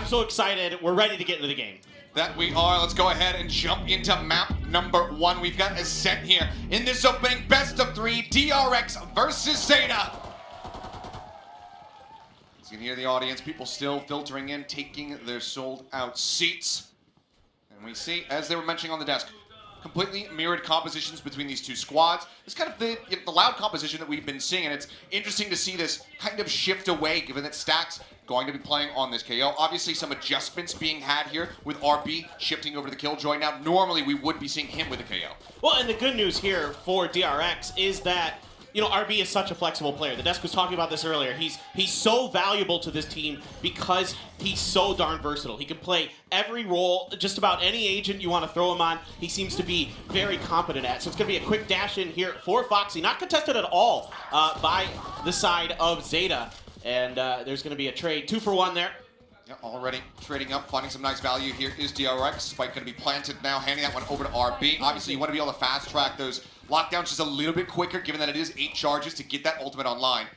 I'm so excited. We're ready to get into the game. That we are. Let's go ahead and jump into map number 1. We've got Ascent here in this opening best of 3, DRX versus Zeta. You can hear the audience, people still filtering in, taking their sold out seats. And we see, as they were mentioning on the desk, completely mirrored compositions between these two squads. It's kind of the loud composition that we've been seeing, and it's interesting to see this kind of shift away, given that Stack's going to be playing on this KO. Obviously, some adjustments being had here with RB shifting over to the Killjoy. Now, normally we would be seeing him with a KO. Well, and the good news here for DRX is that, you know, RB is such a flexible player. The desk was talking about this earlier. He's so valuable to this team because he's so darn versatile. He can play every role, just about any agent you want to throw him on. He seems to be very competent at. So it's going to be a quick dash in here for Foxy. Not contested at all by the side of Zeta. And there's going to be a trade. 2 for 1 there. Yeah, already trading up, finding some nice value here is DRX. Spike going to be planted now, handing that one over to RB. Obviously, you want to be able to fast track those lockdowns just a little bit quicker, given that it is 8 charges to get that ultimate online.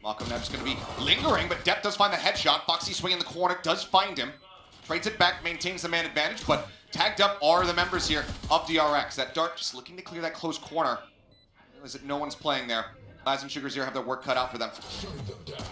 Mako now just going to be lingering, but Depp does find the headshot. Foxy swinging the corner, does find him. Trades it back, maintains the man advantage, but tagged up are the members here of DRX. That Dart just looking to clear that close corner. Is it no one's playing there? Laz and Sugar Zero have their work cut out for them.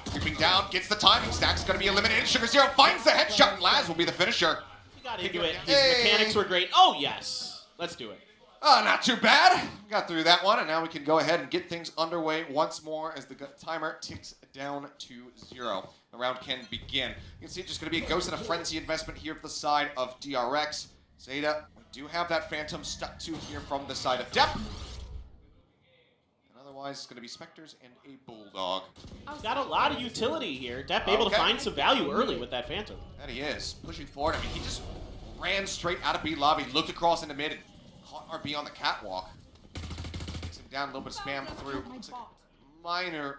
Creeping down, gets the timing. Stack's going to be eliminated. Sugar Zero finds the headshot, and Laz will be the finisher. He got into it. His mechanics were great. Oh, yes. Let's do it. Not too bad. Got through that one, and now we can go ahead and get things underway once more as the timer ticks down to 0. The round can begin. You can see it's just going to be a Ghost and a Frenzy investment here for the side of DRX. Zeta, we do have that Phantom stuck to here from the side of Depp. Otherwise, it's going to be Spectres and a Bulldog. He's got a lot of utility here. Depp able to find some value early with that Phantom. That he is. Pushing forward. I mean, he just ran straight out of B lobby, looked across into mid, and caught RB on the catwalk. Takes him down, a little bit of spam through. Looks like a minor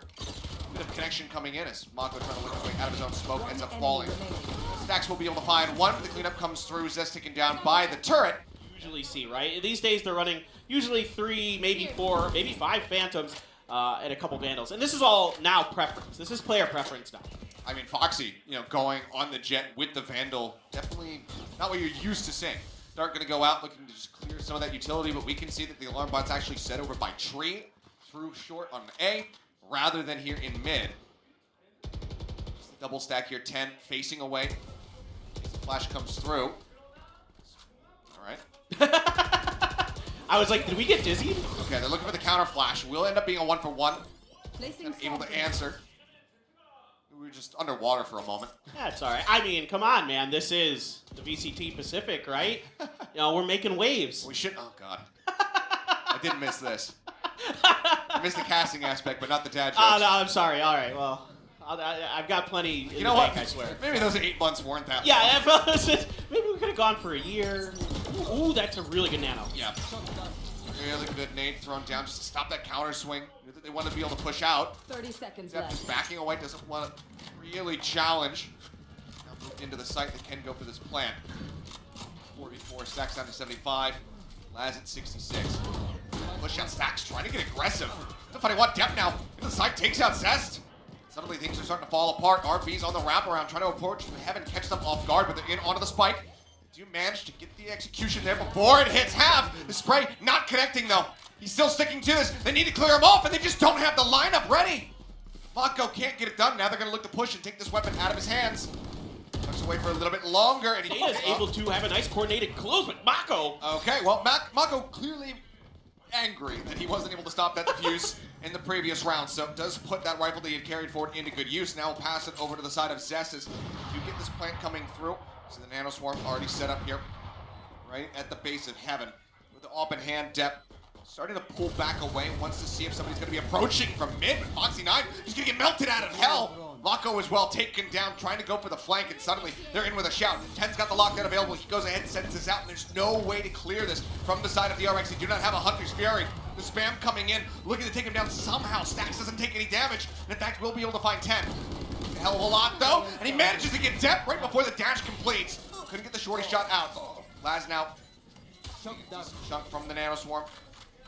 bit of connection coming in as Mako trying to look his way out of his own smoke, ends up falling. Stacks will be able to find one. The cleanup comes through. Zest taken down by the turret. Usually see, right? These days they're running usually 3, maybe 4, maybe 5 Phantoms and a couple Vandals. And this is all now preference. This is player preference now. I mean, Foxy, you know, going on the jet with the Vandal, definitely not what you're used to seeing. Dart going to go out looking to just clear some of that utility, but we can see that the alarm bot's actually set over by Tree through short on A rather than here in mid. Just a double stack here, 10 facing away. The flash comes through. All right. I was like, did we get dizzy? Okay, they're looking for the counter flash. Will end up being a 1 for 1. And able to answer. We were just underwater for a moment. That's all right. I mean, come on, man. This is the VCT Pacific, right? You know, we're making waves. We should. Oh, God. I did miss this. I missed the casting aspect, but not the dad jokes. Oh, no, I'm sorry. All right, well, I've got plenty in the bank, I swear. Maybe those 8 months weren't that long. Yeah, maybe we could have gone for a year. Ooh, that's a really good nano. Yeah. Really good nade thrown down just to stop that counter swing. They want to be able to push out. 30 seconds Depp left. just backing away, doesn't want to really challenge. Now moved into the site, they can go for this plant. 44, Stacks down to 75. Laz at 66. Push out Stacks, trying to get aggressive. The funny one, Depp now into the site, takes out Zest. Suddenly things are starting to fall apart. RB's on the wraparound, trying to approach from heaven, catch them off guard, but they're in onto the spike. Do manage to get the execution there before it hits half. The spray not connecting though. He's still sticking to this. They need to clear him off and they just don't have the lineup ready. Mako can't get it done. Now they're going to look to push and take this weapon out of his hands. Tucks away for a little bit longer. And he is able to have a nice coordinated close, but Mako. Okay, well, Mako clearly angry that he wasn't able to stop that defuse in the previous round. So does put that rifle that he had carried forward into good use. Now we'll pass it over to the side of Zest as you get this plant coming through. So the Nano Swarm already set up here, right at the base of heaven. With the open hand, Depp starting to pull back away, wants to see if somebody's going to be approaching from mid, but Foxy 9 is going to get melted out of hell. Mako as well, taken down, trying to go for the flank, and suddenly they're in with a shout. 10's got the lockdown available. He goes ahead and sends this out, and there's no way to clear this from the side of the DRX. They do not have a Hunter's Fury. The spam coming in, looking to take him down somehow. Stacks doesn't take any damage, and in fact, will be able to find 10. Hell of a lot though, and he manages to get Depp right before the dash completes. Couldn't get the shorty shot out. Laz now chunk from the Nano Swarm.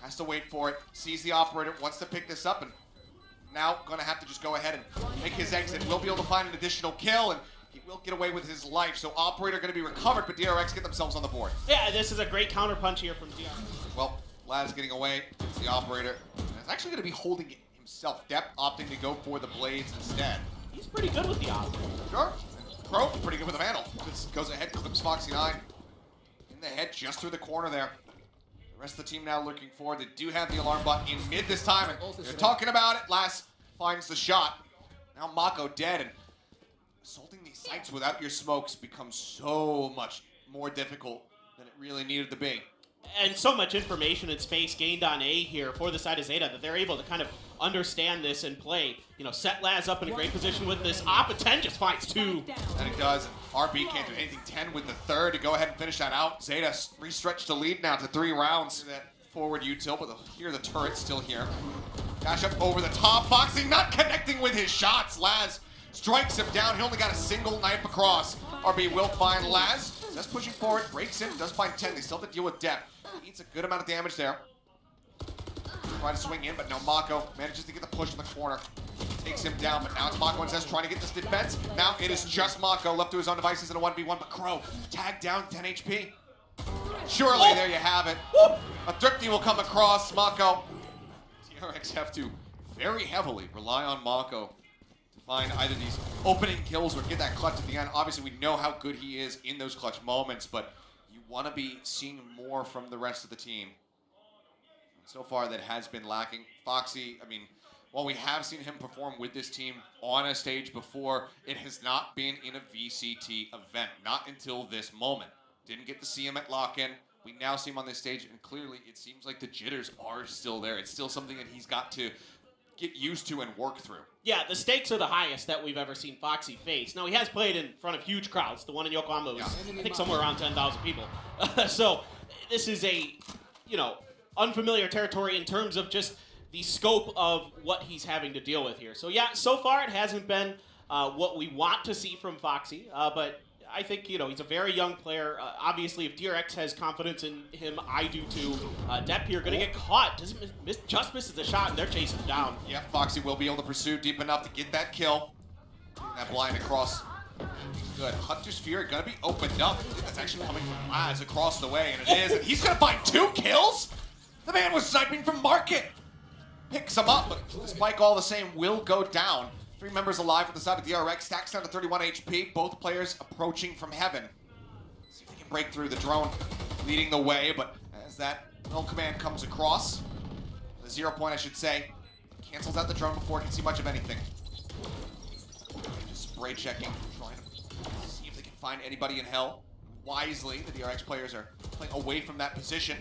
Has to wait for it. Sees the operator, wants to pick this up, and now gonna have to just go ahead and make his exit. Will be able to find an additional kill, and He will get away with his life, so Operator going to be recovered, but DRX get themselves on the board. Yeah, this is a great counter punch here from DRX. Well, Laz getting away. It's the Operator. And it's actually going to be holding it himself. Depp opting to go for the blades instead. He's pretty good with the Operator. Sure. Crow, pretty good with the Vandal. Just goes ahead, clips Foxy 9. In the head, just through the corner there. The rest of the team now looking forward. They do have the alarm button in mid this time, and they're talking about it. Laz finds the shot. Now Mako dead, and assaulting these sites without your smokes becomes so much more difficult than it really needed to be. And so much information and space gained on A here for the side of Zeta that they're able to kind of understand this and play. You know, set Laz up in a great position with this. Op at 10 just finds 2. And it does. RB can't do anything. 10 with the third to go ahead and finish that out. Zeta re-stretched the lead now to 3 rounds. That forward util, but here the turret's still here. Dash up over the top. Foxy not connecting with his shots. Laz strikes him down. He only got a single knife across. RB will find Laz. Just pushing forward. Breaks in. Does find 10. They still have to deal with depth. Eats a good amount of damage there. Try to swing in, but now Mako manages to get the push in the corner. Takes him down, but now it's Mako and Zest trying to get this defense. Now it is just Mako left to his own devices in a 1v1, but Crow tagged down 10 HP. Surely there you have it. A Thrifty will come across Mako. DRX have to very heavily rely on Mako to find either these opening kills or get that clutch at the end. Obviously, we know how good he is in those clutch moments, but you want to be seeing more from the rest of the team. So far, that has been lacking. Foxy, I mean, while we have seen him perform with this team on a stage before, it has not been in a VCT event. Not until this moment. Didn't get to see him at lock-in. We now see him on this stage, and clearly it seems like the jitters are still there. It's still something that he's got to get used to and work through. Yeah, the stakes are the highest that we've ever seen Foxy face. Now, he has played in front of huge crowds. The one in Yokohama was, I think, somewhere around 10,000 people. So this is a, you know, unfamiliar territory in terms of just the scope of what he's having to deal with here. So yeah, so far it hasn't been what we want to see from Foxy, but I think, you know, he's a very young player. Obviously, if DRX has confidence in him, I do too. Depp here going to get caught. Just misses the shot, and they're chasing him down. Yeah, Foxy will be able to pursue deep enough to get that kill. That blind across. Good. Hunter's Fury going to be opened up. I think that's actually coming from Laz across the way, and it is. And he's going to find 2 kills? The man was sniping from Market. Picks him up, but the spike all the same will go down. 3 members alive at the side of DRX. Stacks down to 31 HP. Both players approaching from heaven. See if they can break through. The drone leading the way, but as that null command comes across, the 0 point I should say, cancels out the drone before it can see much of anything. Just spray checking, trying to see if they can find anybody in hell. Wisely, the DRX players are playing away from that position.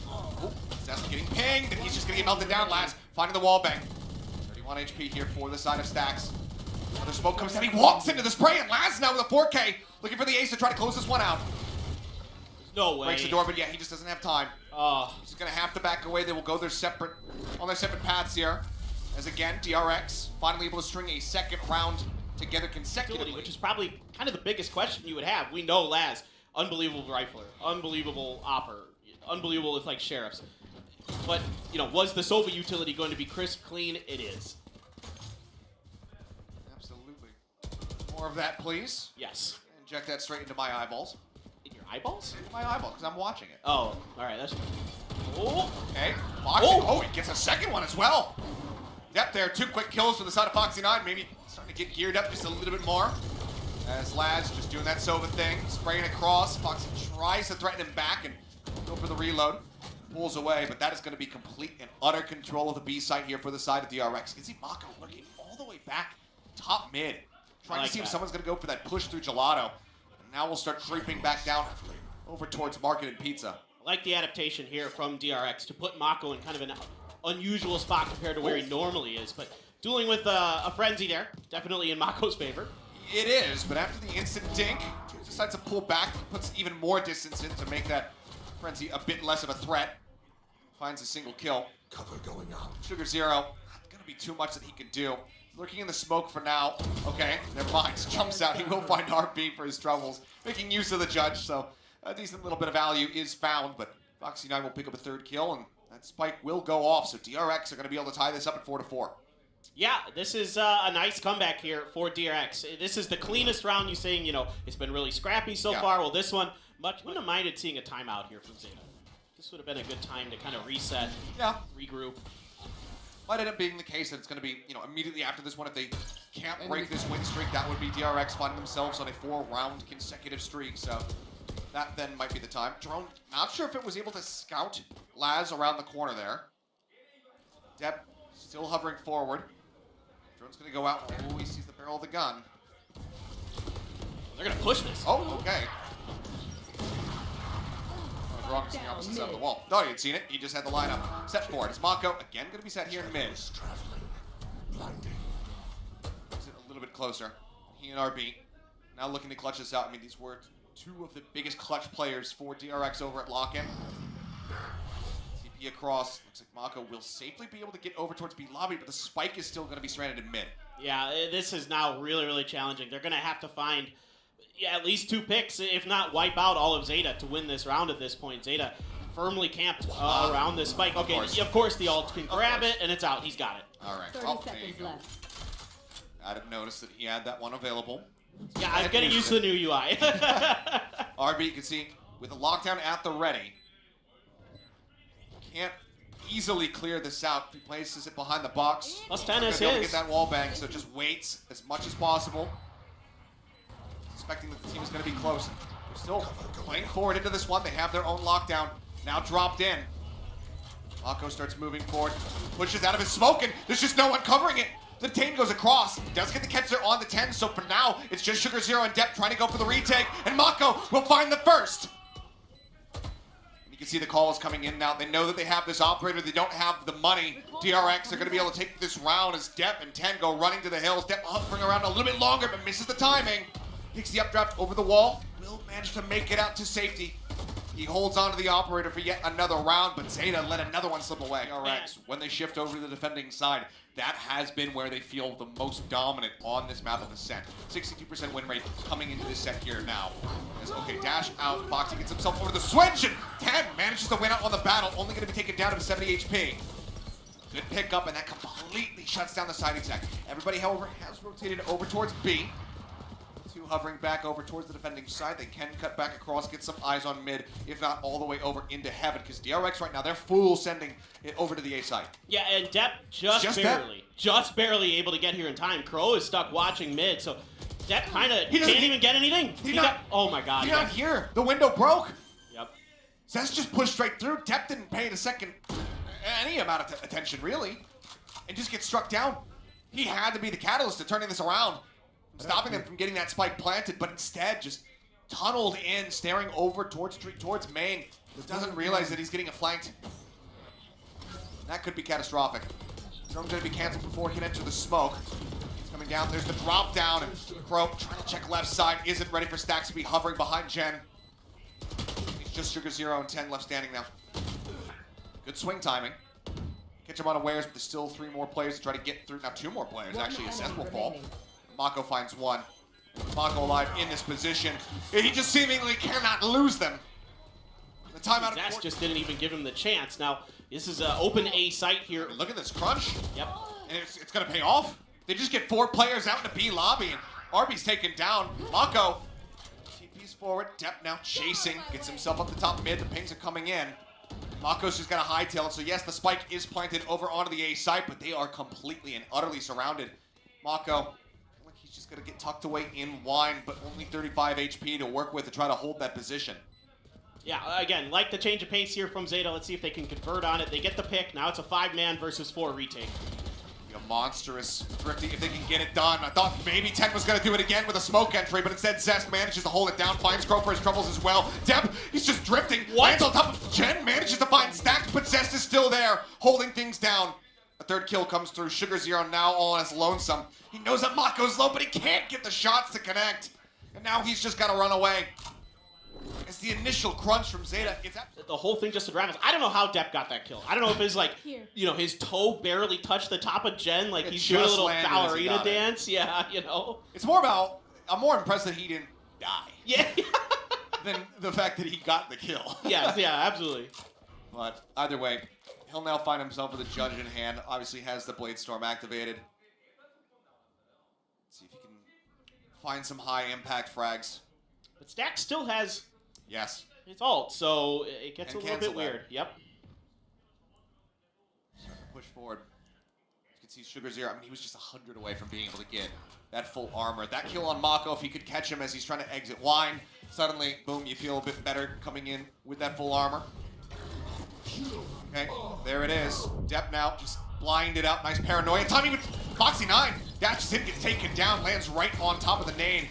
Oh, Zest getting pinged, and he's just gonna get melted down. Laz finding the wall bang. 31 HP here for the side of Stacks. Another smoke comes down, he walks into the spray, and Laz now with a 4K, looking for the ace to try to close this one out. No way. Breaks the door, but yeah, he just doesn't have time. He's just gonna have to back away. They will go on their separate paths here. As again, DRX finally able to string a second round together consecutively. Which is probably kind of the biggest question you would have. We know Laz, unbelievable rifler, unbelievable opper, unbelievable with like sheriffs. But, you know, was the Sova utility going to be crisp, clean? It is. Absolutely. More of that, please. Yes. Inject that straight into my eyeballs. In your eyeballs? Into my eyeballs, because I'm watching it. Oh, all right. That's. Oh. Okay. Foxy. Oh, he gets a second one as well. Yep, there. 2 quick kills for the side of Foxy 9. Maybe starting to get geared up just a little bit more. As Laz just doing that Sova thing, spraying across. Foxy tries to threaten him back and go for the reload. Pulls away, but that is going to be complete and utter control of the B site here for the side of DRX. You can see Mako looking all the way back, top mid, trying to see if someone's going to go for that push through Gelato. And now we'll start creeping back down over towards Market and Pizza. I like the adaptation here from DRX to put Mako in kind of an unusual spot compared to where he normally is. But dueling with a frenzy there, definitely in Mako's favor. It is, but after the instant dink, he decides to pull back, puts even more distance in to make that frenzy a bit less of a threat. Finds a single kill. Cover going out. Sugar Zero, not gonna be too much that he can do. Looking in the smoke for now. Okay, never mind. Jumps out. He will find RP for his troubles. Making use of the judge, so a decent little bit of value is found, but Foxy 9 will pick up a 3rd kill, and that spike will go off, so DRX are gonna be able to tie this up at 4-4. Yeah, this is a nice comeback here for DRX. This is the cleanest round. You saying, it's been really scrappy so far. Well, this one, wouldn't have minded seeing a timeout here from Zeta. This would have been a good time to kind of reset, regroup. Might end up being the case that it's going to be, immediately after this one, if they can't break this win streak, that would be DRX finding themselves on a 4-round consecutive streak. So that then might be the time. Drone, not sure if it was able to scout Laz around the corner there. Depp still hovering forward. Drone's going to go out. Oh, he sees the barrel of the gun. They're going to push this. Oh, okay. Wrong, the opposite side of the wall. Thought he had seen it. He just had the lineup set for it. Is Mako again going to be set here in mid? Is it a little bit closer? He and RB now looking to clutch this out. I mean, these were two of the biggest clutch players for DRX over at Lock-In. CP across. Looks like Mako will safely be able to get over towards B lobby, but the spike is still going to be stranded in mid. Yeah, this is now really, really challenging. They're going to have to find at least 2 picks, if not wipe out all of Zeta to win this round at this point. Zeta firmly camped around this spike. Okay, of course the ult can grab it, and it's out. He's got it. All right. 30 seconds left. I didn't notice that he had that one available. Yeah, I'm getting used to the new UI. RB, you can see, with the lockdown at the ready, can't easily clear this out. He places it behind the box. Plus 10 is his. his. Get that wall bang, so just waits as much as possible. Expecting that the team is going to be close. They're still playing forward into this one. They have their own lockdown now dropped in. Mako starts moving forward, pushes out of his smoke, and there's just no one covering it. The Tane goes across, does get the catch there on the 10, so for now, it's just Sugar Zero and Depp trying to go for the retake, and Mako will find the first. You can see the calls coming in now. They know that they have this operator. They don't have the money. DRX are going to be able to take this round as Depp and 10 go running to the hills. Depp hovering around a little bit longer, but misses the timing. Takes the updraft over the wall. Will manage to make it out to safety. He holds on to the operator for yet another round, but Zeta let another one slip away. DRX, when they shift over to the defending side, that has been where they feel the most dominant on this map of Ascent. 62% win rate coming into this set here now. Okay, dash out. Foxy gets himself over the switch, and 10 manages to win out on the battle, only going to be taken down to 70 HP. Good pickup, and that completely shuts down the side exec. Everybody, however, has rotated over towards B. Hovering back over towards the defending side. They can cut back across, get some eyes on mid, if not all the way over into heaven, because DRX right now, they're full sending it over to the A side. Yeah, and Depp just barely able to get here in time. Crow is stuck watching mid, so Depp kind of can't even get anything. Oh my god. He's not here. The window broke. Yep. Zest just pushed straight through. Depp didn't pay it a second, any amount of attention, really, and just gets struck down. He had to be the catalyst to turning this around. Stopping them from getting that spike planted, but instead just tunneled in, staring over towards main. Doesn't realize that he's getting flanked. That could be catastrophic. Drone's going to be canceled before he can enter the smoke. He's coming down. There's the drop down, and Crow trying to check left side. Isn't ready for Stacks to be hovering behind Jen. He's just Sugar Zero and 10 left standing now. Good swing timing. Catch him unawares, but there's still 3 more players to try to get through. Now 2 more players, actually. Assess will fall. Mako finds 1. Mako alive in this position. He just seemingly cannot lose them. The timeout. Zest just didn't even give him the chance. Now, this is an open A site here. Look at this crunch. Yep. And it's going to pay off. They just get 4 players out in the B lobby, and RB's taken down. Mako TP's forward. Depp now chasing. Gets himself up the top mid. The pings are coming in. Mako's just got to hightail it. So, yes, the spike is planted over onto the A site, but they are completely and utterly surrounded. Mako. He's just going to get tucked away in wine, but only 35 HP to work with to try to hold that position. Yeah, again, like the change of pace here from Zeta. Let's see if they can convert on it. They get the pick. Now it's a 5-man versus 4 retake. A monstrous thrifty if they can get it done. I thought maybe 10 was going to do it again with a smoke entry, but instead Zest manages to hold it down, finds Crow for his troubles as well. Depp, he's just drifting. Lands on top of Jen, manages to find Stacks, but Zest is still there, holding things down. A 3rd kill comes through. Sugar Zero now all on his lonesome. He knows that Mako's low, but he can't get the shots to connect. And now he's just got to run away. It's the initial crunch from Zeta. The whole thing just unravels. I don't know how Depp got that kill. I don't know if his his toe barely touched the top of Jen, like he's doing a little ballerina dance. Yeah, It's more about, I'm more impressed that he didn't die. Yeah. Than the fact that he got the kill. Yeah, absolutely. But either way, he'll now find himself with a judge in hand. Obviously has the Blade Storm activated. See if he can find some high impact frags. But Stack still has Yes. its ult, so it gets And a little bit cancel that. weird. Yep. Starting to push forward. You can see Sugar Zero. I mean, he was just 100 away from being able to get that full armor. That kill on Mako, if he could catch him as he's trying to exit wine, suddenly, boom, you feel a bit better coming in with that full armor. Okay, there it is. Depp now just blinded out. Nice paranoia. Timing with Foxy 9. Dashes in, gets taken down, lands right on top of the nade.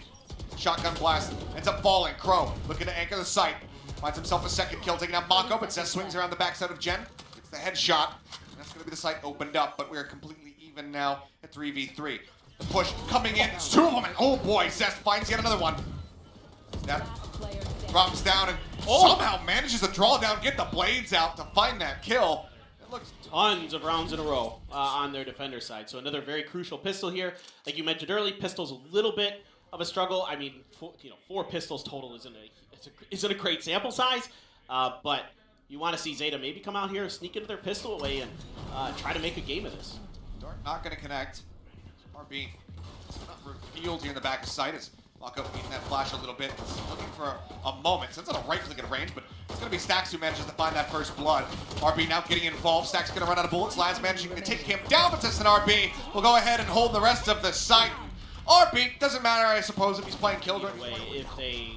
Shotgun blast. Ends up falling. Crow looking to anchor the site. Finds himself a second kill, taking out Mako, but Zest swings around the backside of Jen. Gets the headshot. And that's going to be the site opened up, but we're completely even now at 3v3. The push coming in. It's two of them, and oh boy, Zest finds yet another one. That drops down and somehow manages to draw down, get the blades out to find that kill. It looks Tons of rounds in a row on their defender side. So another very crucial pistol here. Like you mentioned earlier, pistol's a little bit of a struggle. I mean, 4 pistols total isn't a great sample size, but you want to see Zeta maybe come out here, sneak into their pistol away, and try to make a game of this. Dart not going to connect. RB not revealed here in the back of sight as Mako eating that flash a little bit. He's looking for a moment. Since it's on a right click at range, but it's going to be Stax who manages to find that first blood. RB now getting involved. Stax going to run out of bullets. Laz managing to take him down, but since an RB will go ahead and hold the rest of the site. RB, doesn't matter, I suppose, if he's playing Killjoy. Way, if they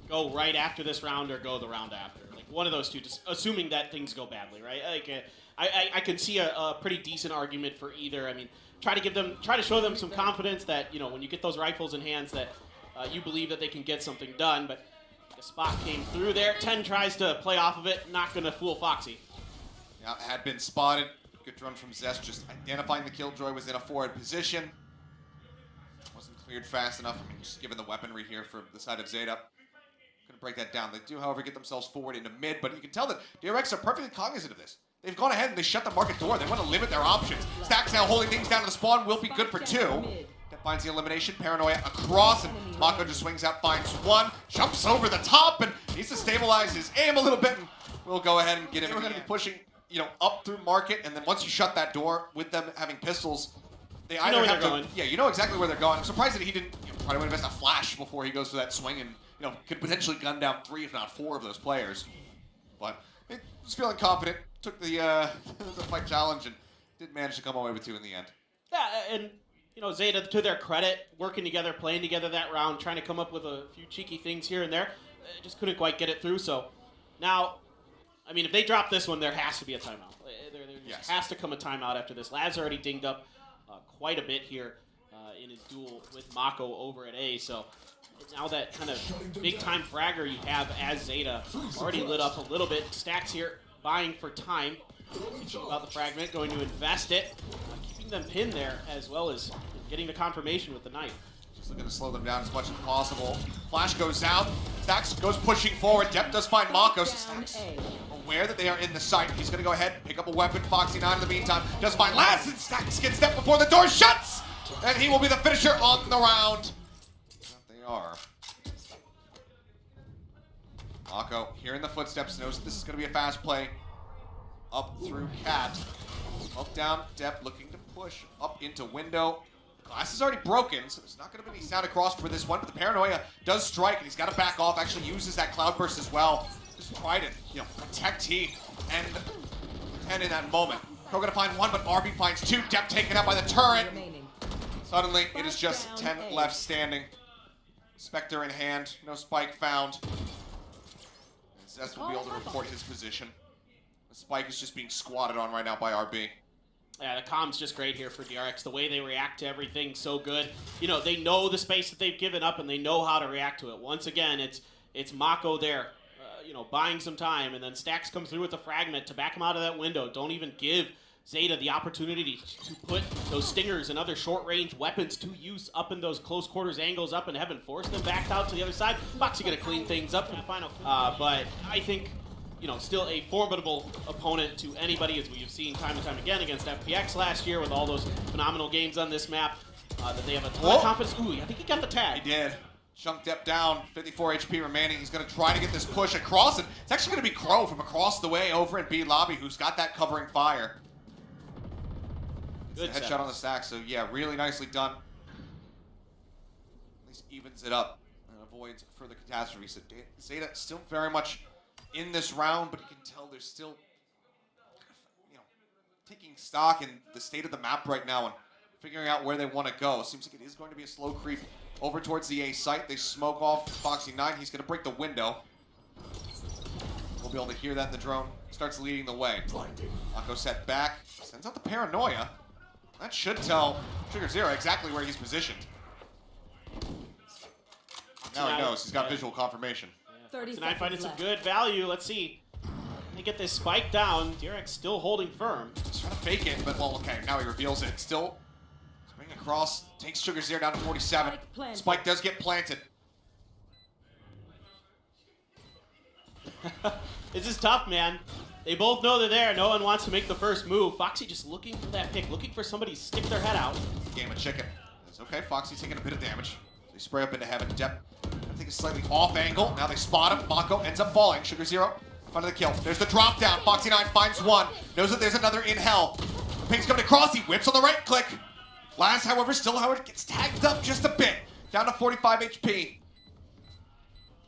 go right after this round or go the round after. Like one of those two, just assuming that things go badly, right? Like I can see a pretty decent argument for either. I mean, try to show them some confidence that, when you get those rifles in hands that you believe that they can get something done, but the spot came through there. 10 tries to play off of it, not gonna fool Foxy. Yeah, had been spotted. Good run from Zest, just identifying the Killjoy was in a forward position. Wasn't cleared fast enough. I mean, just given the weaponry here for the side of Zeta. Gonna break that down. They do, however, get themselves forward into mid, but you can tell that DRX are perfectly cognizant of this. They've gone ahead and they shut the market door. They want to limit their options. Stack's now holding things down to the spawn. Will be good for 2. That finds the elimination. Paranoia across, and Mako just swings out, finds 1, jumps over the top, and needs to stabilize his aim a little bit, and we'll go ahead and get him. We're going to be pushing, up through market, and then once you shut that door with them having pistols, they either know where have they're to. going. Yeah, you know exactly where they're going. I'm surprised that he didn't try to invest a flash before he goes for that swing, and could potentially gun down 3, if not 4 of those players. But he was feeling confident. Took the the fight challenge and did manage to come away with 2 in the end. Yeah, and Zeta, to their credit, working together, playing together that round, trying to come up with a few cheeky things here and there, just couldn't quite get it through. So now, I mean, if they drop this one, there has to be a timeout. There Yes. has to come a timeout after this. Laz already dinged up quite a bit here in his duel with Mako over at A. So now that kind of big-time fragger you have as Zeta already lit up a little bit. Stacks here buying for time. Thinking about the fragment, going to invest it, keeping them pinned there as well as getting the confirmation with the knife. Just looking to slow them down as much as possible. Flash goes out. Stax goes pushing forward. Depp does find Mako. Stax aware that they are in the site. He's going to go ahead and pick up a weapon. Foxy 9 in the meantime does find Laz, and Stax gets Depp before the door shuts! And he will be the finisher on the round. They are. Mako, hearing the footsteps, knows that this is going to be a fast play. Up through Cat. Up down, Depp looking to push up into window. Glass is already broken, so there's not going to be any sound across for this one, but the Paranoia does strike, and he's got to back off, actually uses that Cloudburst as well. Just try to, protect T and 10 in that moment. Pro going to find 1, but RB finds 2. Depp taken out by the turret. Suddenly, it is just 10 left standing. Spectre in hand, no spike found. And Zest will be able to report his position. The spike is just being squatted on right now by RB. Yeah, the comm's just great here for DRX. The way they react to everything, so good. They know the space that they've given up, and they know how to react to it. Once again, it's Mako there, buying some time, and then Stax comes through with the fragment to back him out of that window. Don't even give Zeta the opportunity to put those stingers and other short-range weapons to use up in those close quarters angles up in heaven, force them back out to the other side. Foxy gonna clean things up for the final. But I think, still a formidable opponent to anybody, as we've seen time and time again against FPX last year with all those phenomenal games on this map, that they have a ton of confidence. Ooh, I think he got the tag. He did. Chunked Depp down, 54 HP remaining. He's going to try to get this push across, and it's actually going to be Crow from across the way over in B lobby who's got that covering fire. Good headshot on the stack, so yeah, really nicely done. least evens it up and avoids further catastrophe. So Zeta still very much in this round, but you can tell there's still, taking stock in the state of the map right now and figuring out where they want to go. Seems like it is going to be a slow creep over towards the A site. They smoke off Foxy9. He's going to break the window. We'll be able to hear that in the drone. Starts leading the way. Mako set back. Sends out the paranoia. That should tell Sugar Zero exactly where he's positioned. Now he knows. He's got visual confirmation. Tonight finding some good value. Let's see. They get this spike down. DRX still holding firm. He's trying to fake it, but well, okay, now he reveals it. Still swinging across. Takes Sugar Zero down to 47. Spike does get planted. This is tough, man. They both know they're there. No one wants to make the first move. Foxy just looking for that pick, looking for somebody to stick their head out. Game of chicken. It's okay. Foxy's taking a bit of damage. They spray up into heaven. Dep, I think, is slightly off angle. Now they spot him. Mako ends up falling. Sugar Zero, front of the kill. There's the drop down. Foxy9 finds one. Knows that there's another in hell. The ping's coming across. He whips on the right click. Last, however, still, Howard gets tagged up just a bit. Down to 45 HP.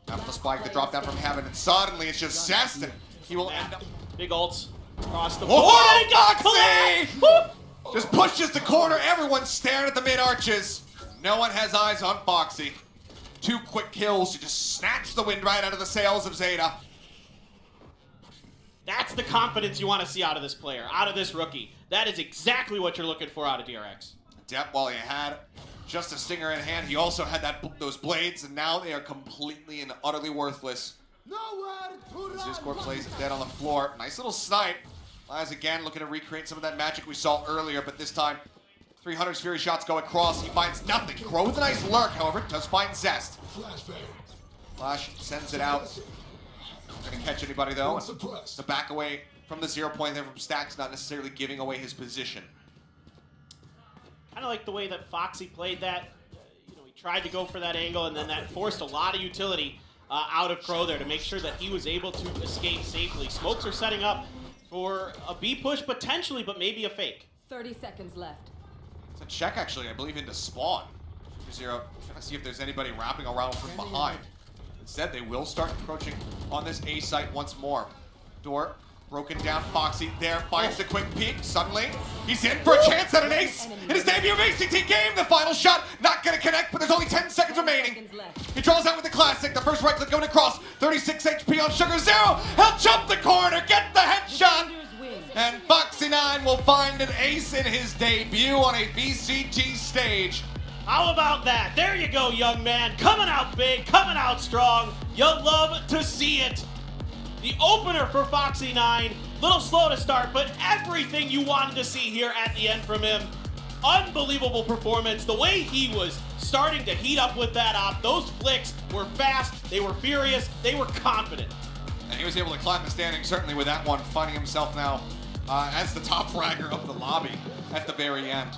After the spike, the drop down from heaven, and suddenly it's just Zest, and he will end up. Big ults across the board. Oh, Foxy! Just pushes the corner. Everyone's staring at the mid arches. No one has eyes on Foxy. 2 quick kills to just snatch the wind right out of the sails of Zeta. That's the confidence you want to see out of this player, out of this rookie. That is exactly what you're looking for out of DRX. Dep, while he had just a stinger in hand, he also had those blades, and now they are completely and utterly worthless. As Discord plays dead on the floor. Nice little snipe. Lies again looking to recreate some of that magic we saw earlier, but this time 300's Fury shots go across. He finds nothing. Crow with a nice lurk, however, does find Zest. Flash sends it out. Not gonna catch anybody though. The back away from the 0 point there from Stack's not necessarily giving away his position. Kind of like the way that Foxy played that. He tried to go for that angle, and then that forced a lot of utility out of Crow there to make sure that he was able to escape safely. Smokes are setting up for a B push potentially, but maybe a fake. 30 seconds left. It's a check actually, I believe, into spawn. Zero trying to see if there's anybody wrapping around from behind. Instead, they will start encroaching on this A site once more. Door broken down. Foxy there finds the quick peek. Suddenly, he's in for a chance at an ace in his debut VCT game. The final shot not going to connect, but there's only 10 seconds remaining. He draws out with the classic. The first right click going across. 36 HP on Sugar Zero. He'll jump the corner, get the headshot. And Foxy9 will find an ace in his debut on a VCT stage. How about that? There you go, young man. Coming out big, coming out strong. You'll love to see it. The opener for Foxy9, little slow to start, but everything you wanted to see here at the end from him. Unbelievable performance. The way he was starting to heat up with that op. Those flicks were fast, they were furious, they were confident. And he was able to climb the standing, certainly with that one, finding himself now as the top fragger of the lobby at the very end.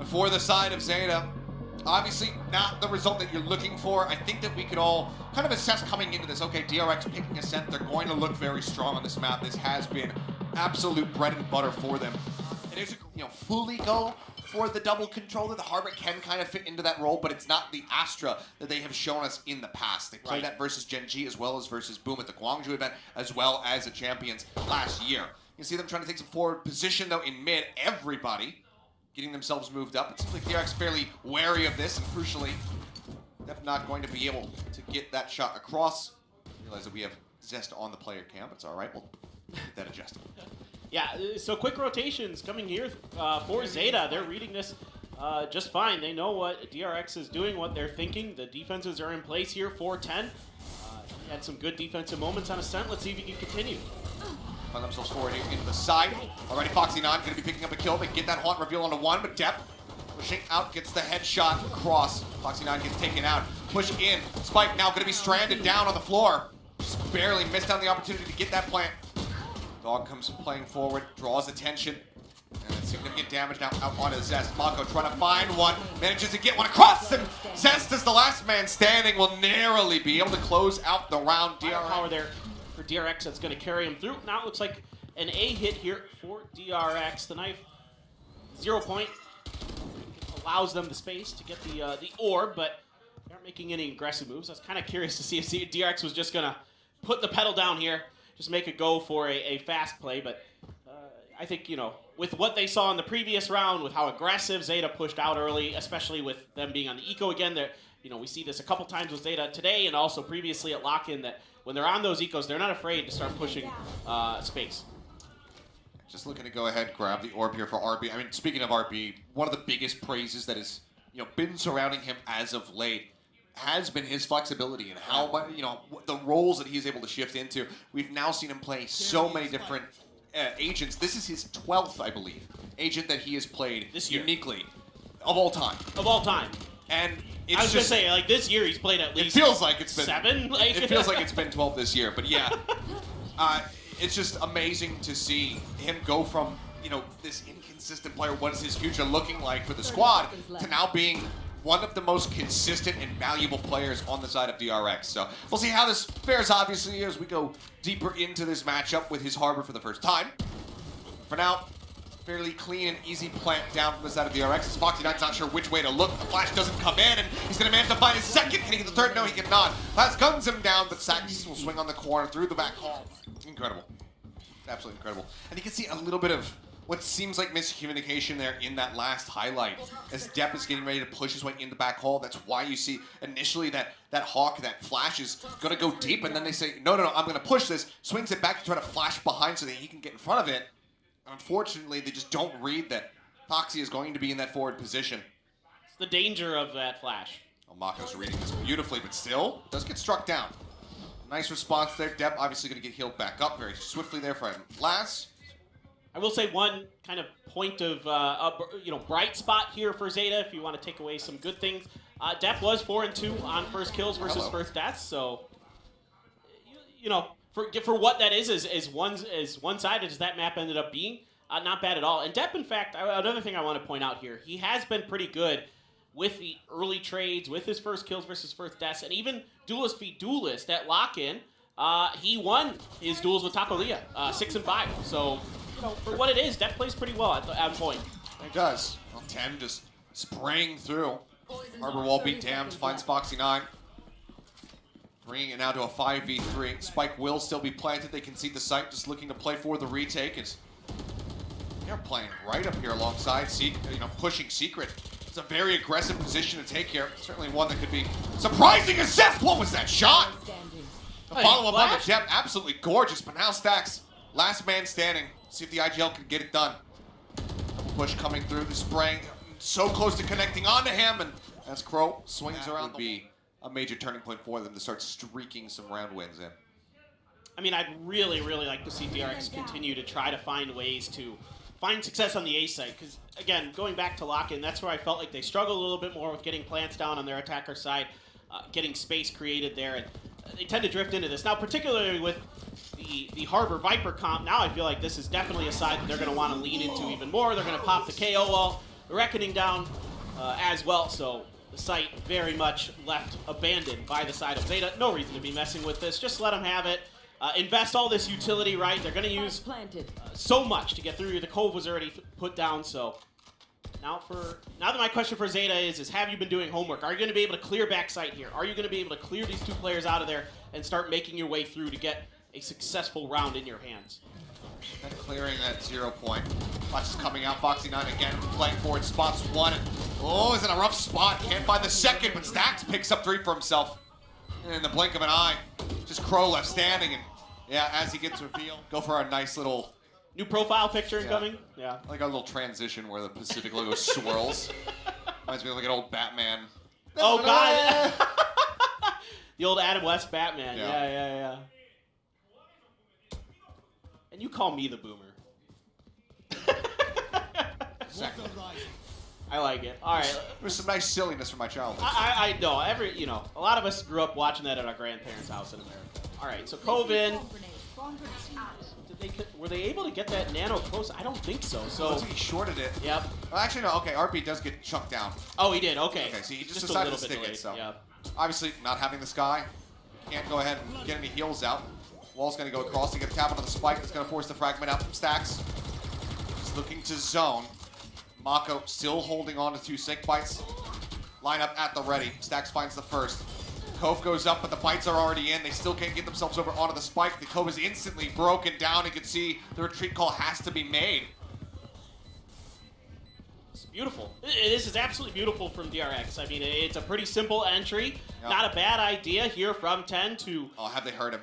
For the side of Zeta, obviously not the result that you're looking for. I think that we could all kind of assess coming into this, okay, DRX picking Ascent, they're going to look very strong on this map. This has been absolute bread and butter for them. And it's, fully go for the double controller. The Harbor can kind of fit into that role, but it's not the Astra that they have shown us in the past. They played that versus Gen G as well as versus Boom at the Guangzhou event, as well as the Champions last year. You see them trying to take some forward position, though, in mid. Everybody getting themselves moved up. It seems like DRX fairly wary of this, and crucially, definitely not going to be able to get that shot across. Realize that we have Zest on the player cam. It's all right. We'll get that adjusted. Yeah, so quick rotations coming here for Zeta. They're reading this just fine. They know what DRX is doing, what they're thinking. The defenses are in place here for 10. Had some good defensive moments on Ascent. Let's see if he can continue. Find themselves forward here into the side. Already Foxy9 going to be picking up a kill. They get that haunt reveal onto one, but Dep pushing out, gets the headshot across. Foxy9 gets taken out. Push in. Spike now going to be stranded down on the floor. Just barely missed out on the opportunity to get that plant. Dog comes playing forward, draws attention. And significant damage now out onto Zest. Mako trying to find one, manages to get one across, and Zest, as the last man standing, will narrowly be able to close out the round. Power there for DRX that's going to carry him through. Now it looks like an A hit here for DRX. The knife, 0 point, allows them the space to get the orb, but they're making any aggressive moves. I was kind of curious to see if DRX was just going to put the pedal down here, just make a go for a fast play. But I think, you know, with what they saw in the previous round, with how aggressive Zeta pushed out early, especially with them being on the eco again, you know, we see this a couple times with Zeta today and also previously at lock-in, that when they're on those ecos, they're not afraid to start pushing space. Just looking to go ahead and grab the orb here for RB. I mean, speaking of RB, one of the biggest praises that has, you know, been surrounding him as of late has been his flexibility and how, you know, the roles that he's able to shift into. We've now seen him play so many different agents. This is his 12th, I believe, agent that he has played this year. Uniquely of all time. Of all time. And it's I was just, gonna say, like, this year he's played at least. It feels like it's been 7. Like, it feels like it's been 12 this year, but yeah, it's just amazing to see him go from, you know, this inconsistent player. What is his future looking like for the squad to now being one of the most consistent and valuable players on the side of DRX. So we'll see how this fares, obviously, as we go deeper into this matchup with his Harbor for the first time. For now, fairly clean and easy plant down from the side of DRX. As Foxy9's not sure which way to look. The flash doesn't come in, and he's going to manage to find his second. Can he get the third? No, he cannot. Laz guns him down, but Sax will swing on the corner through the back hall. Incredible. Absolutely incredible. And you can see a little bit of what seems like miscommunication there in that last highlight. As Depp is getting ready to push his way into back hall, that's why you see initially that Hawk, that flash is going to go deep, and then they say, no, I'm going to push this, swings it back to try to flash behind so that he can get in front of it. Unfortunately, they just don't read that Foxy is going to be in that forward position. It's the danger of that flash. Oh, Mako's reading this beautifully, but still does get struck down. Nice response there. Depp obviously going to get healed back up very swiftly there for him. Laz. I will say one kind of point of you know, bright spot here for Zeta, if you want to take away some good things. Depp was 4-2 on first kills versus first deaths, so you know, for what that is one-sided as that map ended up being, not bad at all. And Depp, in fact, another thing I want to point out here, he has been pretty good with the early trades, with his first kills versus first deaths, and even Duelist v Duelist at lock-in, he won his duels with Tapalia, 6-5. So, you know, for what it is, Depp plays pretty well at point. He does. Well, 10 just spraying through. Harbor wall beat damned, finds Foxy9. Bringing it now to a 5v3. Spike will still be planted. They concede the site, just looking to play for the retake. They're playing right up here alongside, pushing Secret. It's a very aggressive position to take here. Certainly one that could be surprising assist. What was that shot? The follow-up on the Depp, absolutely gorgeous, but now Stacks, last man standing. See if the IGL can get it done. Push coming through, the spraying, so close to connecting onto him, and as Crow swings around, would be a major turning point for them to start streaking some round wins in. I mean, I'd really, really like to see DRX continue to try to find ways to find success on the A side, because, again, going back to lock-in, that's where I felt like they struggled a little bit more with getting plants down on their attacker side, getting space created there, and they tend to drift into this. Now, particularly with the Harbor Viper comp, now I feel like this is definitely a side that they're going to want to lean into even more. They're going to pop the KO wall, the Reckoning down as well, so the site very much left abandoned by the side of Zeta. No reason to be messing with this. Just let them have it. Invest all this utility, right? They're going to use so much to get through. The Cove was already put down, so now that my question for Zeta is have you been doing homework? Are you going to be able to clear backside here? Are you going to be able to clear these two players out of there and start making your way through to get a successful round in your hands? And clearing that 0 point. Flash is coming out. Foxy9 again playing forward. Spots one. Oh, is in a rough spot. Can't find the second, but Stacks picks up 3 for himself. And in the blink of an eye, just Crow left standing. And yeah, as he gets revealed, go for a nice little new profile picture incoming. Yeah. Like a little transition where the Pacific logo swirls. Reminds me of like an old Batman. Oh, God. The old Adam West Batman. Yeah. And you call me the boomer. I like it. All right. There's some nice silliness from my childhood. I know. A lot of us grew up watching that at our grandparents' house in America. All right, so Coven. Were they able to get that nano close? I don't think so. So looks like he shorted it. Yep. Well, actually, no. Okay, RP does get chucked down. Oh, he did. Okay. Okay, so he just decided to stick it. So obviously, not having the sky, can't go ahead and get any heals out. Wall's going to go across to get a tap onto the spike. It's going to force the fragment out from Stacks. Just looking to zone. Mako still holding on to 2 sync bites. Lineup at the ready. Stax finds the first. Cove goes up, but the bites are already in. They still can't get themselves over onto the spike. The Cove is instantly broken down. You can see the retreat call has to be made. It's beautiful. This is absolutely beautiful from DRX. I mean, it's a pretty simple entry. Yep. Not a bad idea here from 10 to... Oh, have they heard him?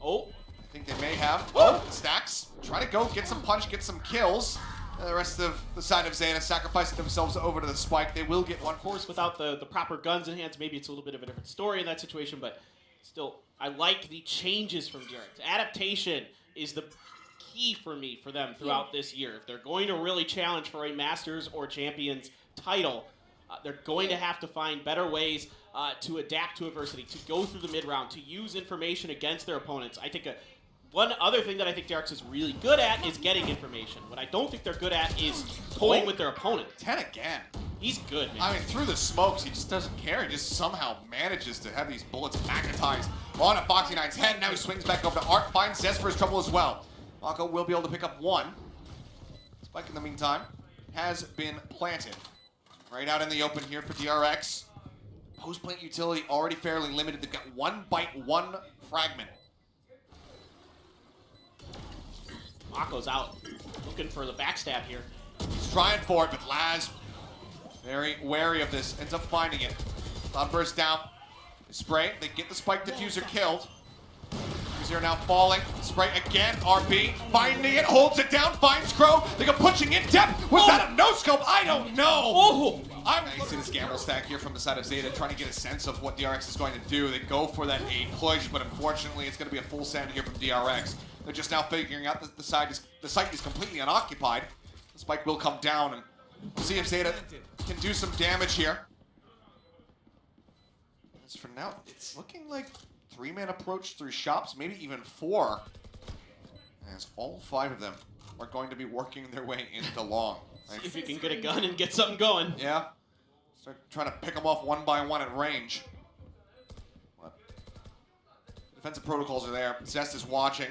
Oh. I think they may have. Oh, Stax. Try to go, get some punch, get some kills. The rest of the side of Zeta sacrificing themselves over to the spike. They will get one. Of course, without the proper guns in hands, maybe it's a little bit of a different story in that situation, but still, I like the changes from DRX. Adaptation is the key for me for them throughout this year. If they're going to really challenge for a Masters or Champions title, they're going to have to find better ways to adapt to adversity, to go through the mid-round, to use information against their opponents. I think one other thing that I think DRX is really good at is getting information. What I don't think they're good at is toying with their opponent. 10 again. He's good, man. I mean, through the smokes, he just doesn't care. He just somehow manages to have these bullets magnetized on a Foxy 9's head. Now he swings back over to Art, finds Zest for his trouble as well. Mako will be able to pick up one. Spike, in the meantime, has been planted. Right out in the open here for DRX. Post-plant utility already fairly limited. They've got one bite, one fragment. Mako's out, looking for the backstab here. He's trying for it, but Laz, very wary of this, ends up finding it. Cloudburst down. They spray, they get the spike diffuser killed. Diffuser now falling. Spray again, RB, finding it, holds it down, finds Crow. They go pushing in depth. Was that a no-scope? I don't know. Oh! You see this gamble stack here from the side of Zeta, trying to get a sense of what DRX is going to do. They go for that A push, but unfortunately it's going to be a full send here from DRX. They're just now figuring out that the site is completely unoccupied. The spike will come down, and we'll see if Zeta can do some damage here. As for now, it's looking like 3-man approach through shops, maybe even 4. As all 5 of them are going to be working their way into long. See if you can get a gun and get something going. Yeah. Start trying to pick them off one by one at range. But defensive protocols are there. Zest is watching.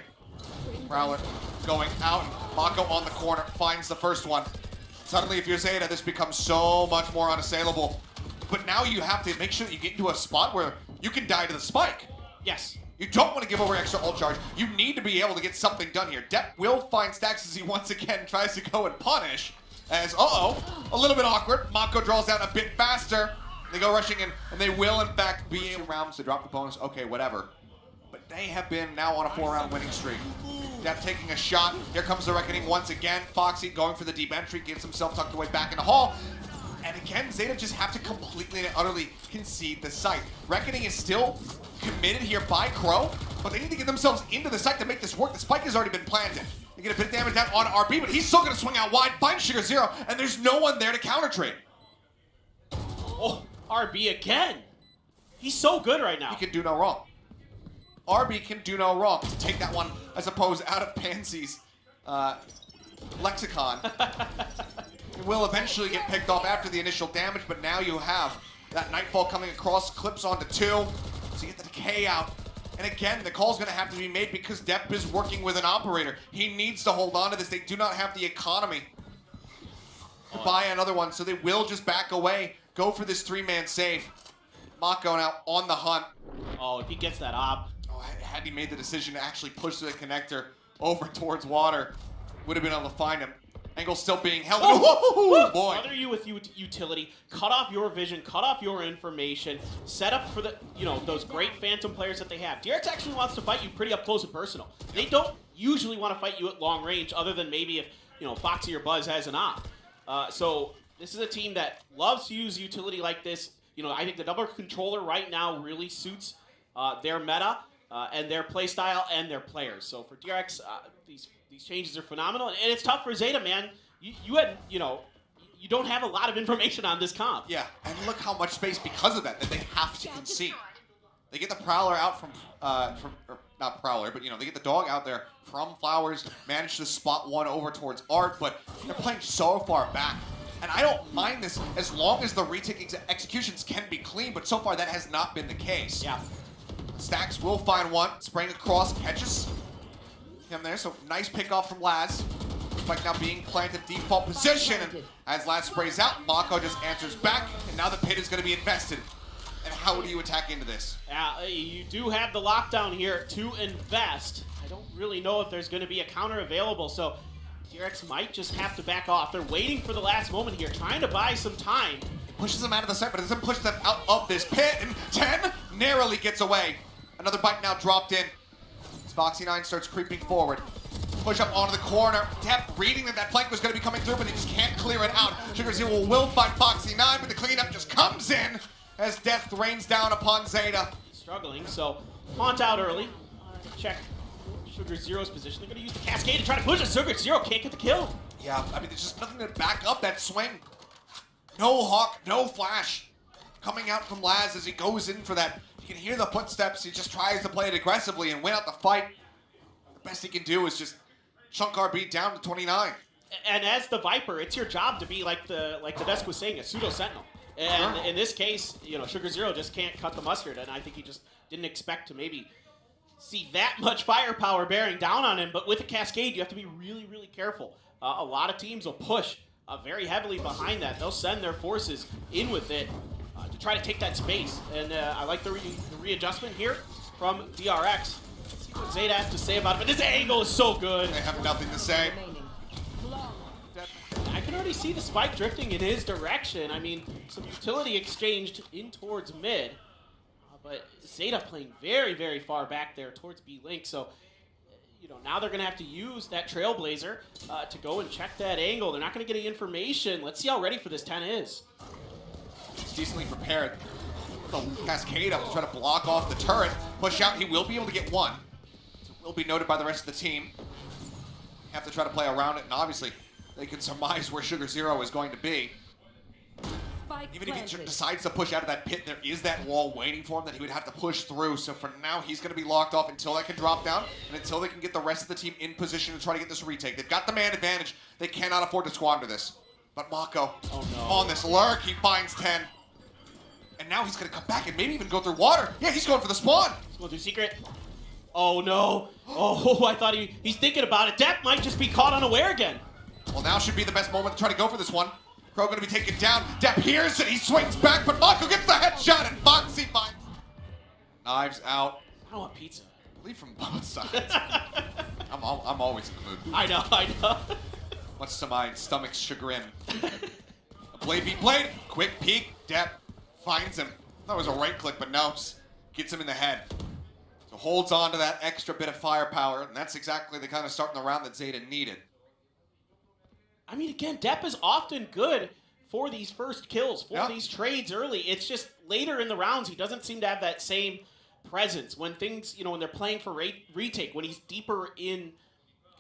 Prowler going out. Mako on the corner finds the first one. Suddenly, if you're Zeta, this becomes so much more unassailable. But now you have to make sure that you get into a spot where you can die to the spike. Yes. You don't want to give over extra ult charge. You need to be able to get something done here. Depp will find Stax as he once again tries to go and punish. As, a little bit awkward. Mako draws down a bit faster. They go rushing in, and they will, in fact, be able rounds to drop the bonus. Okay, whatever. But they have been now on a 4-round winning streak. Depp taking a shot. Here comes the Reckoning once again. Foxy going for the deep entry, gets himself tucked away back in the hall. And again, Zeta just have to completely and utterly concede the site. Reckoning is still committed here by Crow, but they need to get themselves into the site to make this work. The spike has already been planted. They get a bit of damage down on RB, but he's still going to swing out wide, find Sugar Zero, and there's no one there to counter trade. Oh, RB again. He's so good right now. He can do no wrong. RB can do no wrong. To take that one, I suppose, out of Pansy's lexicon. It will eventually get picked off after the initial damage, but now you have that Nightfall coming across, clips onto 2, so you get the decay out. And again, the call's gonna have to be made because Depp is working with an operator. He needs to hold on to this. They do not have the economy to buy another one, so they will just back away, go for this 3-man save. Mako now on the hunt. Oh, if he gets that op. Oh, had he made the decision to actually push the connector over towards water, would have been able to find him. Angle still being held. Oh, boy. Smother you with utility, cut off your vision, cut off your information, set up for the, those great Phantom players that they have. DRX actually wants to fight you pretty up close and personal. They don't usually want to fight you at long range, other than maybe if, Foxy or Buzz has an op. So this is a team that loves to use utility like this. I think the double controller right now really suits their meta and their play style and their players. So for DRX, these changes are phenomenal, and it's tough for Zeta, man. You don't have a lot of information on this comp. Yeah, and look how much space because of that they have to concede. They get the Prowler out from or not Prowler, but they get the dog out there from Flowers, manage to spot one over towards Art, but they're playing so far back. And I don't mind this as long as the retake executions can be clean, but so far that has not been the case. Yeah. Stax will find one, spraying across, catches him there, so nice pick off from Laz. Spike now being planted default position, and as Laz sprays out, Mako just answers back, and now the pit is going to be invested. And how do you attack into this? You do have the lockdown here to invest. I don't really know if there's going to be a counter available, so DRX might just have to back off. They're waiting for the last moment here, trying to buy some time. Pushes them out of the site, but it doesn't push them out of this pit, and 10 narrowly gets away. Another bite now dropped in. As Foxy9 starts creeping forward. Push up onto the corner. Depp reading that flank was going to be coming through, but he just can't clear it out. SugarZero will find Foxy9, but the cleanup just comes in as death rains down upon Zeta. Struggling, so haunt out early. Check SugarZero's position. They're going to use the cascade to try to push it. SugarZero can't get the kill. Yeah, I mean, there's just nothing to back up that swing. No Hawk, no Flash. Coming out from Laz as he goes in for that. You can hear the footsteps. He just tries to play it aggressively and win out the fight. The best he can do is just chunk RB down to 29. And as the Viper, it's your job to be like the desk was saying, a pseudo sentinel. And in this case, SugarZero just can't cut the mustard, and I think he just didn't expect to maybe see that much firepower bearing down on him. But with a cascade, you have to be really, really careful. A lot of teams will push very heavily behind that. They'll send their forces in with it to try to take that space. And I like the readjustment here from DRX. Let's see what Zeta has to say about it. But this angle is so good. They have nothing to say. I can already see the spike drifting in his direction. I mean, some utility exchanged in towards mid. But Zeta playing very, very far back there towards B-Link. So, now they're going to have to use that Trailblazer to go and check that angle. They're not going to get any information. Let's see how ready for this 10 is. He's decently prepared. The cascade up to try to block off the turret. Push out. He will be able to get one. It will be noted by the rest of the team. Have to try to play around it, and obviously they can surmise where SugarZero is going to be. Even if he decides to push out of that pit, there is that wall waiting for him that he would have to push through. So for now, he's going to be locked off until that can drop down and until they can get the rest of the team in position to try to get this retake. They've got the man advantage. They cannot afford to squander this. But Mako, on this lurk, he finds 10. And now he's going to come back and maybe even go through water. Yeah, he's going for the spawn. He's going to do secret. Oh, no. Oh, I thought he's thinking about it. Depp might just be caught unaware again. Well, now should be the best moment to try to go for this one. Crow going to be taken down. Depp hears it. He swings back, but Mako gets the headshot, and Foxy finds. Knives out. I don't want pizza. I believe from both sides. I'm always in the mood. I know. Much to my stomach's chagrin. A blade beat blade. Quick peek. Depp finds him. That was a right click, but no. Just gets him in the head. So holds on to that extra bit of firepower, and that's exactly the kind of start in the round that Zeta needed. I mean, again, Depp is often good for these first kills, for these trades early. It's just later in the rounds, he doesn't seem to have that same presence. When things, when they're playing for retake, when he's deeper in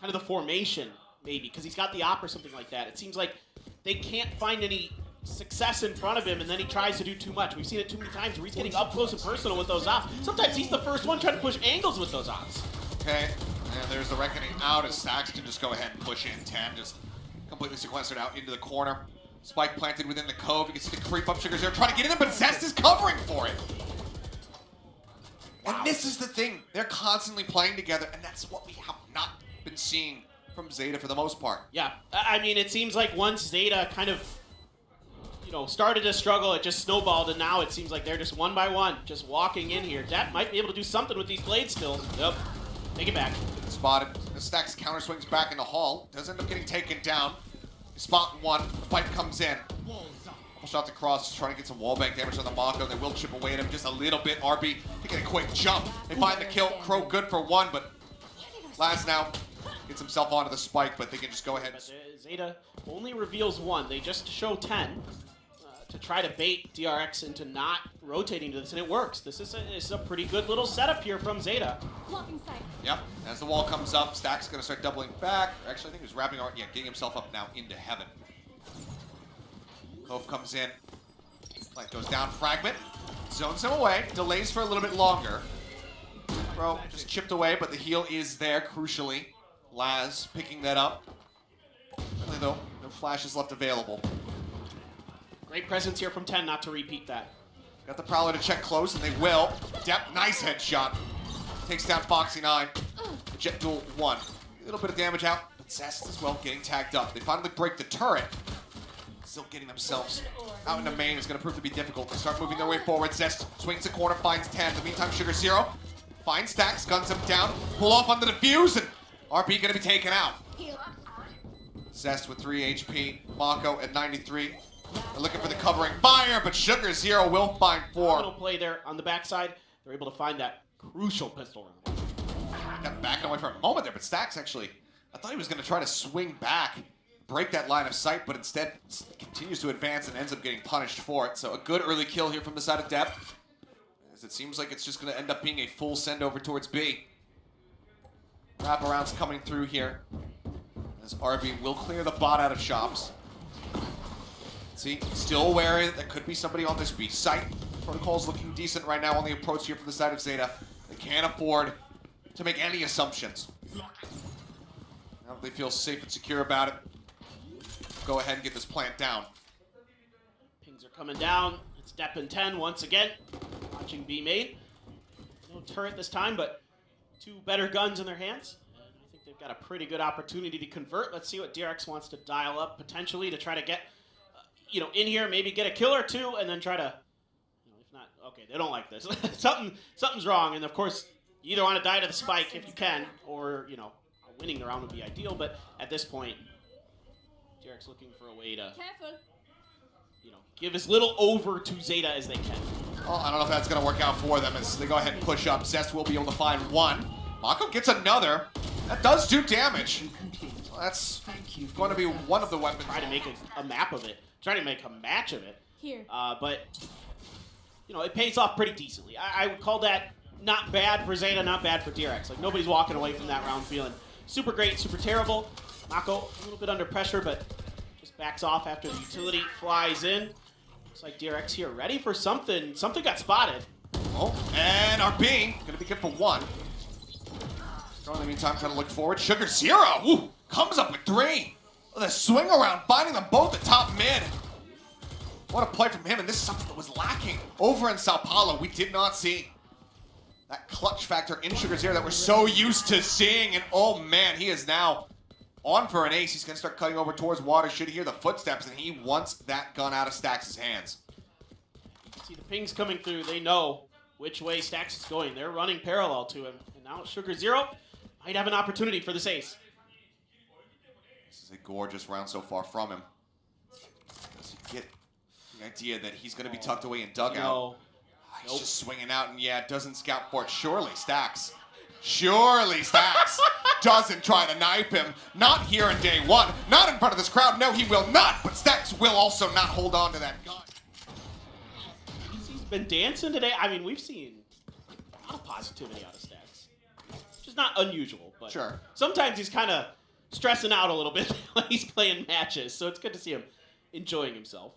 kind of the formation, maybe, because he's got the op or something like that. It seems like they can't find any success in front of him, and then he tries to do too much. We've seen it too many times where he's getting up close and personal with those ops. Sometimes he's the first one trying to push angles with those ops. Okay, and there's the reckoning out as Sax can just go ahead and push in 10, just completely sequestered out into the corner. Spike planted within the cove. You can see the creep up SugarZero trying to get in there, but Zest is covering for it. And this is the thing. They're constantly playing together, and that's what we have not been seeing from Zeta for the most part. Yeah, I mean, it seems like once Zeta kind of, started to struggle, it just snowballed, and now it seems like they're just one by one, just walking in here. Depp might be able to do something with these blades still. Yep, take it back. Spotted. The Stacks counter swings back in the hall. Does end up getting taken down. Spot one. The fight comes in. Shots across, just trying to get some wallbang damage on the Mako. They will chip away at him just a little bit. RB taking a quick jump. They find the kill. Crow good for one, but Laz now gets himself onto the spike, but they can just go ahead. But Zeta only reveals one. They just show 10 to try to bait DRX into not rotating to this, and it works. This is a pretty good little setup here from Zeta. Yep, as the wall comes up, Stack's going to start doubling back. Actually, I think he was wrapping around, getting himself up now into heaven. Cove comes in. Flank goes down, fragment. Zones him away, delays for a little bit longer. Bro just chipped away, but the heal is there, crucially. Laz picking that up. Really though, no flashes left available. Great presence here from 10 not to repeat that. Got the Prowler to check close, and they will. Depp, nice headshot. Takes down Foxy9. Jet duel 1. A little bit of damage out, but Zest as well getting tagged up. They finally break the turret. Still getting themselves out into main is going to prove to be difficult. They start moving their way forward. Zest swings the corner, finds 10. In the meantime, Sugar Zero finds Stacks, guns him down, pull off on the defuse, and RP going to be taken out. Zest with 3 HP, Mako at 93. They're looking for the covering fire, but Sugar Zero will find 4. Little play there on the backside. They're able to find that crucial pistol round. Got back away for a moment there, but Stacks actually, I thought he was going to try to swing back, break that line of sight, but instead continues to advance and ends up getting punished for it. So a good early kill here from the side of Depth, as it seems like it's just going to end up being a full send over towards B. Wraparounds coming through here, as RB will clear the bot out of shops. See, still wary that there could be somebody on this B site. Protocol's looking decent right now on the approach here from the side of Zeta. They can't afford to make any assumptions. Now that they feel safe and secure about it, go ahead and get this plant down. Pings are coming down. It's Depp and 10 once again. Watching B main. No turret this time, but 2 better guns in their hands. And I think they've got a pretty good opportunity to convert. Let's see what DRX wants to dial up potentially to try to get, in here, maybe get a kill or 2, and then try to, if not, okay, they don't like this. Something's wrong, and of course, you either want to die to the spike if you can, or, winning the round would be ideal, but at this point, DRX looking for a way to, give as little over to Zeta as they can. Well, I don't know if that's going to work out for them as they go ahead and push up. Zest will be able to find 1. Mako gets another. That does do damage. Well, that's going to be one of the weapons. Try to make a map of it. Try to make a match of it. Here. But, it pays off pretty decently. I would call that not bad for Zeta, not bad for DRX. Like, nobody's walking away from that round feeling super great, super terrible. Mako, a little bit under pressure, but just backs off after the utility flies in. Looks like DRX here ready for something. Something got spotted. Oh, and RB going to be good for 1. Strong in the meantime, trying to look forward. Sugar Zero, ooh, comes up with 3. The swing around, finding them both at top mid. What a play from him, and this is something that was lacking over in Sao Paulo. We did not see that clutch factor in Sugar Zero that we're so used to seeing, and oh man, he is now on for an ace. He's going to start cutting over towards water, should hear the footsteps, and he wants that gun out of Stacks' hands. You can see the pings coming through. They know which way Stacks is going. They're running parallel to him, and now Sugar Zero might have an opportunity for this ace. This is a gorgeous round so far from him. Does he get the idea that he's going to be tucked away in dugout? No. He's just swinging out, and yeah, doesn't scout for it. Surely Stacks doesn't try to knife him. Not here in day 1. Not in front of this crowd. No, he will not. But Stacks will also not hold on to that gun. He's been dancing today. I mean, we've seen a lot of positivity out of Stacks. Which is not unusual, but sure. Sometimes he's kind of stressing out a little bit when he's playing matches, so it's good to see him enjoying himself.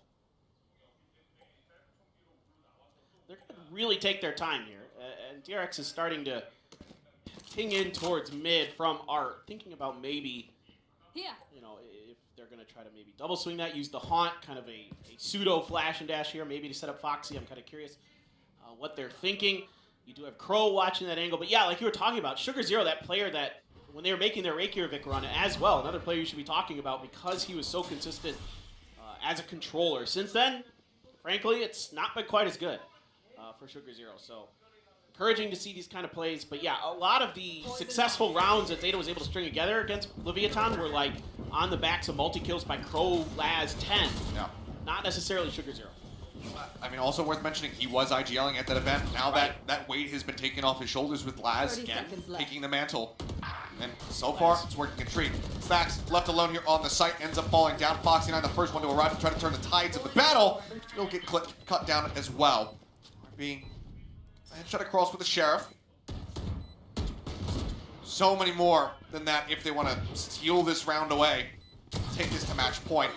They're going to really take their time here, and DRX is starting to ping in towards mid from Art, thinking about maybe, if they're going to try to maybe double swing that, use the Haunt, kind of a pseudo flash and dash here, maybe to set up Foxy. I'm kind of curious what they're thinking. You do have Crow watching that angle, but yeah, like you were talking about, Sugar Zero, that player that when they were making their Reykjavik run as well, another player you should be talking about because he was so consistent as a controller. Since then, frankly, it's not been quite as good for Sugar Zero. So encouraging to see these kind of plays. But yeah, a lot of the successful rounds that Zeta was able to string together against Leviathan were like on the backs of multi-kills by Crow, Laz, 10. Yeah. Not necessarily Sugar Zero. I mean, also worth mentioning, he was IGLing at that event. Now that weight has been taken off his shoulders with Laz again, taking the mantle. And so far, it's working a treat. Stacks left alone here on the site, ends up falling down. Foxy9, the first one to arrive to try to turn the tides of the battle. He'll get cut down as well. Being headshot across with the Sheriff. So many more than that if they want to steal this round away. Take this to match point.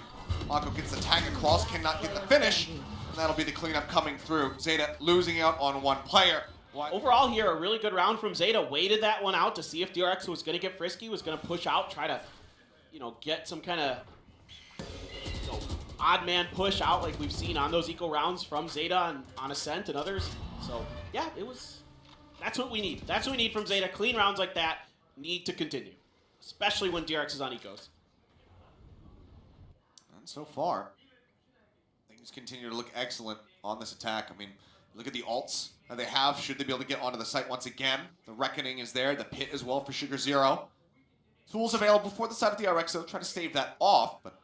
Mako gets the tag across, cannot get the finish. And that'll be the cleanup coming through. Zeta losing out on 1 player. Overall here, a really good round from Zeta. Waited that one out to see if DRX was going to get frisky, was going to push out, try to, get some kind of odd man push out like we've seen on those eco rounds from Zeta and on Ascent and others. So yeah, that's what we need. That's what we need from Zeta. Clean rounds like that need to continue. especially when DRX is on ecos. And so far, things continue to look excellent on this attack. I mean, look at the ults that they have. Should they be able to get onto the site once again? The Reckoning is there. The Pit as well for Sugar Zero. Tools available for the side of the DRX, so try to stave that off, but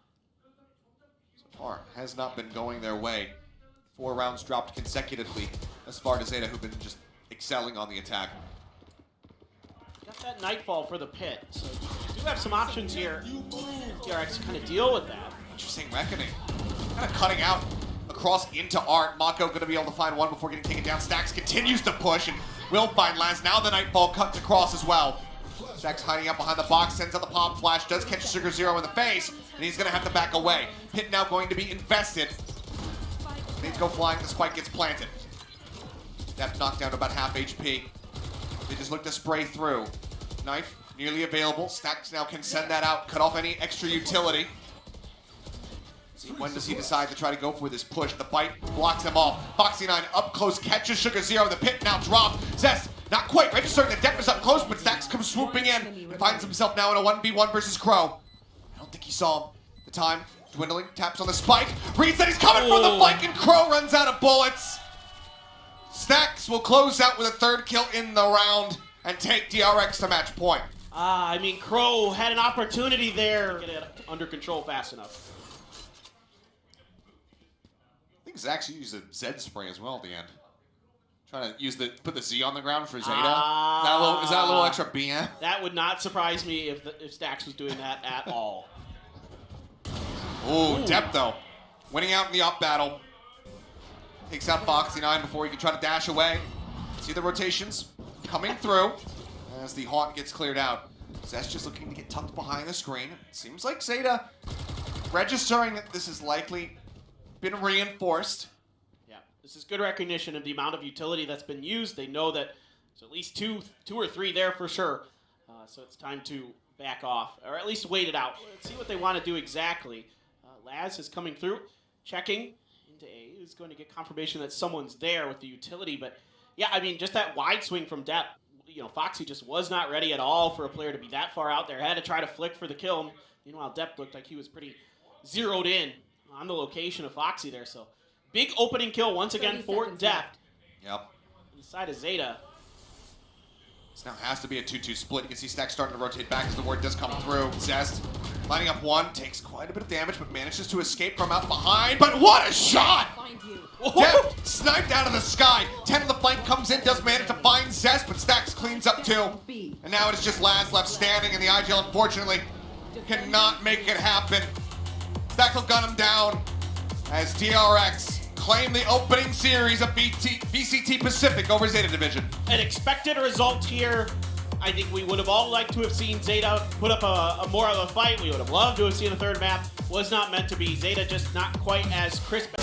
so far has not been going their way. 4 rounds dropped consecutively as far as Zeta, who've been just excelling on the attack. Got that Nightfall for the Pit, so you do have some options here. DRX to kind of deal with that. Interesting Reckoning. Kind of cutting out across into Art. Mako going to be able to find one before getting taken down. Stax continues to push and will find Laz. Now the Nightfall cuts across as well. Stax hiding up behind the box, sends out the Pop Flash, does catch Sugar Zero in the face, and he's going to have to back away. Pit now going to be invested. Needs to go flying, the spike gets planted. Depth knocked down to about half HP. They just look to spray through. Knife nearly available. Stax now can send that out, cut off any extra utility. See, when does he decide to try to go for this push? The bite blocks him off. Foxy9 up close, catches Sugar Zero. The Pit now dropped. Zest not quite registering. The depth is up close, but Stax comes swooping in and finds himself now in a 1v1 versus Crow. I don't think he saw him. The time dwindling, taps on the spike. Reads that he's coming for the flank, and Crow runs out of bullets. Stax will close out with a 3rd kill in the round and take DRX to match point. I mean, Crow had an opportunity there. Get it under control fast enough. I think Zach's used a Zed spray as well at the end. Trying to use put the Z on the ground for Zeta. Is that a little extra BM? That would not surprise me if Stax was doing that at all. Ooh, Depth though. Winning out in the up battle. Takes out Foxy9 before he can try to dash away. See the rotations coming through as the Haunt gets cleared out. Zest just looking to get tucked behind the screen. Seems like Zeta registering that this has likely been reinforced. Yeah, this is good recognition of the amount of utility that's been used. They know that there's at least two or three there for sure. So it's time to back off, or at least wait it out. Let's see what they want to do exactly. Laz is coming through, checking into A. He's going to get confirmation that someone's there with the utility, but yeah, I mean, just that wide swing from Depth. You know, Foxy just was not ready at all for a player to be that far out there. Had to try to flick for the kill. Meanwhile, Depth looked like he was pretty zeroed in on the location of Foxy there. So big opening kill once again for Depth. Yep. Inside of Zeta. This now has to be a 2-2 split. You can see Stack starting to rotate back as the word does come through. Zest lining up one, takes quite a bit of damage, but manages to escape from out behind. But what a shot! Depth sniped out of the sky. 10 of the flank comes in, does manage to find Zest, but Stax cleans up 2. And now it is just Laz left standing, and the IGL unfortunately cannot make it happen. Stax will gun him down as DRX claim the opening series of VCT Pacific over Zeta Division. An expected result here. I think we would have all liked to have seen Zeta put up a more of a fight. We would have loved to have seen a third map. Was not meant to be. Zeta just not quite as crisp.